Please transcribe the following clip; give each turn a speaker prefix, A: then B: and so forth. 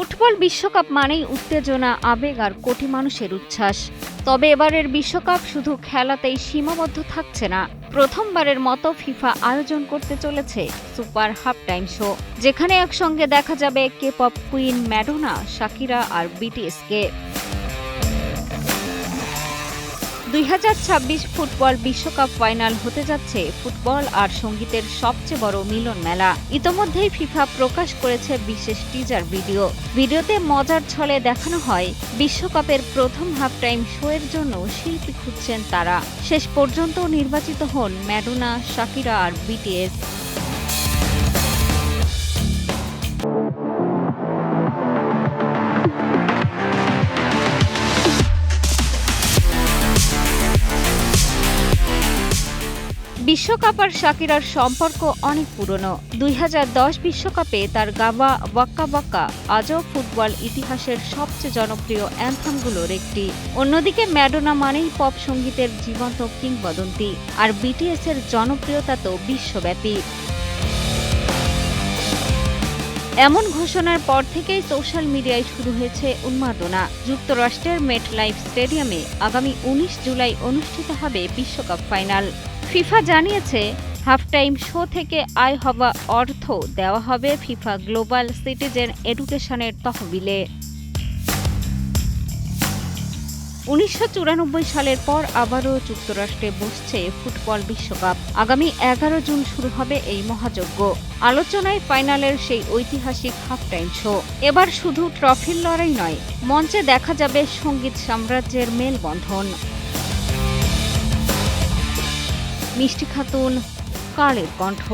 A: Football বিশ্বকাপ মানেই উত্তেজনা, আবেগ আর কোটি মানুষের উচ্ছ্বাস। তবে এবারের বিশ্বকাপ শুধু খেলাতেই সীমাবদ্ধ থাকছে না। প্রথমবারের মতো ফিফা আয়োজন করতে চলেছে সুপার হাফ টাইম শো, যেখানে একসঙ্গে দেখা যাবে কে পপ কুইন ম্যাডোনা, শাকিরা আর বিটিএসকে। 2026 ফুটবল বিশ্বকাপ ফাইনাল হতে যাচ্ছে ফুটবল আর সঙ্গীতের সবচেয়ে বড় মিলন মেলা। ইতোমধ্যেই ফিফা প্রকাশ করেছে বিশেষ টিজার ভিডিওতে মজার ছলে দেখানো হয় বিশ্বকাপের প্রথম হাফ টাইম শো এর জন্য শিল্পী খুঁজছেন তারা। শেষ পর্যন্ত নির্বাচিত হন ম্যাডোনা, শাকিরা আর বিটিএস। বিশ্বকাপ আর শাকিরার সম্পর্ক অনেক পুরনো। 2010 বিশ্বকাপে তার গাওয়া ওয়াক্কা ওয়াক্কা আজও ফুটবল ইতিহাসের সবচেয়ে জনপ্রিয় অ্যান্থেমগুলোর একটি। অন্যদিকে ম্যাডোনা মানেই পপ সঙ্গীতের জীবন্ত কিংবদন্তি, আর বিটিএস এর জনপ্রিয়তা তো বিশ্বব্যাপী। এমন ঘোষণার পর থেকেই সোশ্যাল মিডিয়ায় শুরু হয়েছে উন্মাদনা। যুক্তরাষ্ট্রের মেটলাইফ স্টেডিয়ামে আগামী 19 জুলাই অনুষ্ঠিত হবে বিশ্বকাপ ফাইনাল। ফিফা জানিয়েছে, হাফ টাইম শো থেকে আয় হওয়া অর্থ দেওয়া হবে ফিফা গ্লোবাল সিটিজেন এডুকেশনের তহবিলে। 1994 সালের পর আবারও যুক্তরাষ্ট্রে বসছে ফুটবল বিশ্বকাপ। আগামী 11 জুন শুরু হবে এই মহাযজ্ঞ। আলোচনায় ফাইনালের সেই ঐতিহাসিক হাফ টাইম শো। এবার শুধু ট্রফির লড়াই নয়, মঞ্চে দেখা যাবে সঙ্গীত সাম্রাজ্যের মেলবন্ধন। মিষ্টি খাতুন, কালের কণ্ঠ।